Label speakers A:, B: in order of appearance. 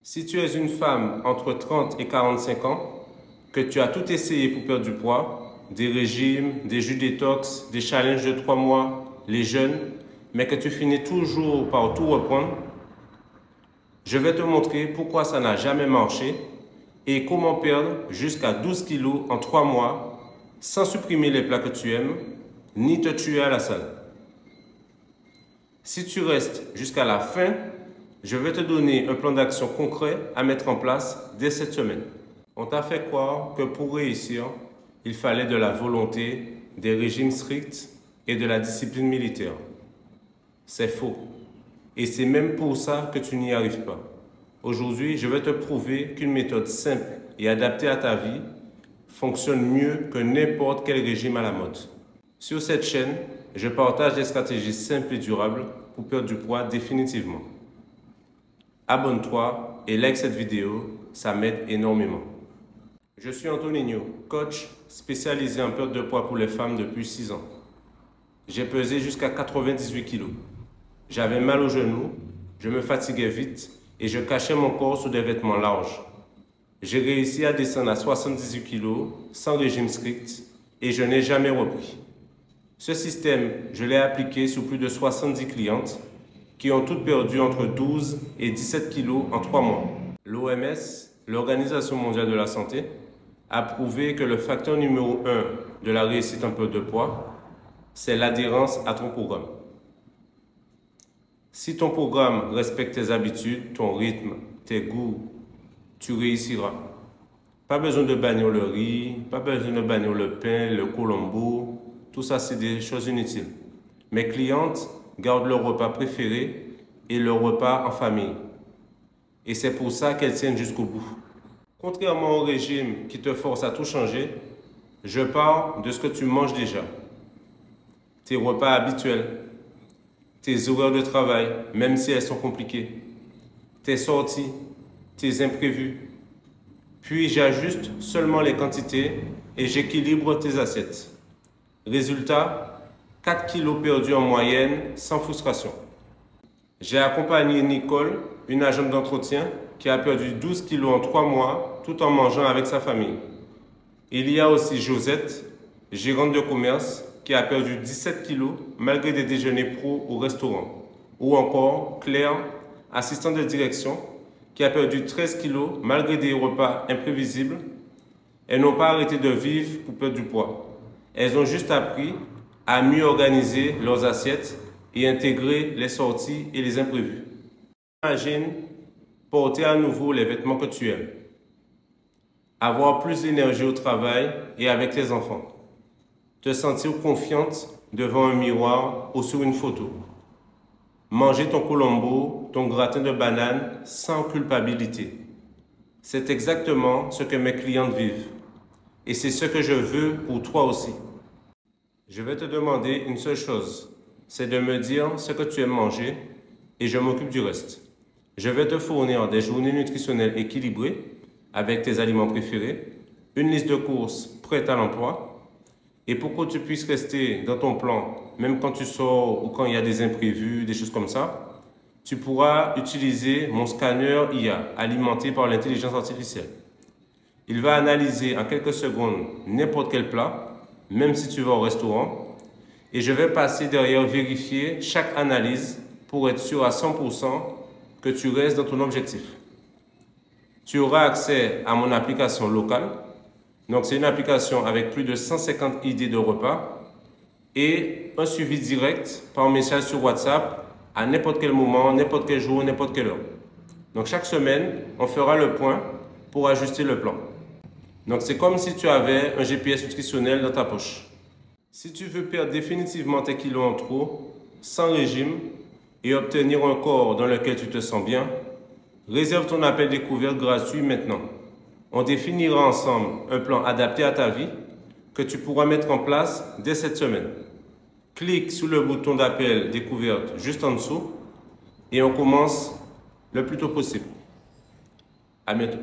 A: Si tu es une femme entre 30 et 45 ans, que tu as tout essayé pour perdre du poids, des régimes, des jus détox, des challenges de 3 mois, les jeûnes, mais que tu finis toujours par tout reprendre, je vais te montrer pourquoi ça n'a jamais marché et comment perdre jusqu'à 12 kilos en 3 mois sans supprimer les plats que tu aimes, ni te tuer à la salle. Si tu restes jusqu'à la fin, je vais te donner un plan d'action concret à mettre en place dès cette semaine. On t'a fait croire que pour réussir, il fallait de la volonté, des régimes stricts et de la discipline militaire. C'est faux. Et c'est même pour ça que tu n'y arrives pas. Aujourd'hui, je vais te prouver qu'une méthode simple et adaptée à ta vie fonctionne mieux que n'importe quel régime à la mode. Sur cette chaîne, je partage des stratégies simples et durables pour perdre du poids définitivement. Abonne-toi et like cette vidéo, ça m'aide énormément. Je suis Antoninho, coach spécialisé en perte de poids pour les femmes depuis 6 ans. J'ai pesé jusqu'à 98 kg. J'avais mal aux genoux, je me fatiguais vite et je cachais mon corps sous des vêtements larges. J'ai réussi à descendre à 78 kg sans régime strict et je n'ai jamais repris. Ce système, je l'ai appliqué sur plus de 70 clientes qui ont toutes perdu entre 12 et 17 kg en 3 mois. L'OMS, l'Organisation mondiale de la santé, a prouvé que le facteur numéro 1 de la réussite en perte de poids, c'est l'adhérence à ton programme. Si ton programme respecte tes habitudes, ton rythme, tes goûts, tu réussiras. Pas besoin de bannir le riz, pas besoin de bannir le pain, le colombo, tout ça c'est des choses inutiles. Mes clientes gardent leur repas préféré et leur repas en famille. Et c'est pour ça qu'elles tiennent jusqu'au bout. Contrairement au régime qui te force à tout changer, je parle de ce que tu manges déjà. Tes repas habituels, tes horaires de travail, même si elles sont compliquées, tes sorties, tes imprévus. Puis j'ajuste seulement les quantités et j'équilibre tes assiettes. Résultat, 4 kilos perdus en moyenne sans frustration. J'ai accompagné Nicole, une agente d'entretien, qui a perdu 12 kilos en 3 mois tout en mangeant avec sa famille. Il y a aussi Josette, gérante de commerce, qui a perdu 17 kilos malgré des déjeuners pro au restaurant. Ou encore Claire, assistante de direction, qui a perdu 13 kilos malgré des repas imprévisibles. Elles n'ont pas arrêté de vivre pour perdre du poids. Elles ont juste appris à mieux organiser leurs assiettes et intégrer les sorties et les imprévus. Imagine porter à nouveau les vêtements que tu aimes, avoir plus d'énergie au travail et avec tes enfants, te sentir confiante devant un miroir ou sur une photo, manger ton colombo, ton gratin de banane sans culpabilité. C'est exactement ce que mes clientes vivent et c'est ce que je veux pour toi aussi. Je vais te demander une seule chose, c'est de me dire ce que tu aimes manger et je m'occupe du reste. Je vais te fournir des journées nutritionnelles équilibrées avec tes aliments préférés, une liste de courses prête à l'emploi et pour que tu puisses rester dans ton plan, même quand tu sors ou quand il y a des imprévus, des choses comme ça, tu pourras utiliser mon scanner IA alimenté par l'intelligence artificielle. Il va analyser en quelques secondes n'importe quel plat, même si tu vas au restaurant, et je vais passer derrière vérifier chaque analyse pour être sûr à 100% que tu restes dans ton objectif. Tu auras accès à mon application locale. Donc c'est une application avec plus de 150 idées de repas et un suivi direct par message sur WhatsApp à n'importe quel moment, n'importe quel jour, n'importe quelle heure. Donc chaque semaine, on fera le point pour ajuster le plan. Donc c'est comme si tu avais un GPS nutritionnel dans ta poche. Si tu veux perdre définitivement tes kilos en trop, sans régime, et obtenir un corps dans lequel tu te sens bien, réserve ton appel découverte gratuit maintenant. On définira ensemble un plan adapté à ta vie que tu pourras mettre en place dès cette semaine. Clique sur le bouton d'appel découverte juste en dessous et on commence le plus tôt possible. À bientôt.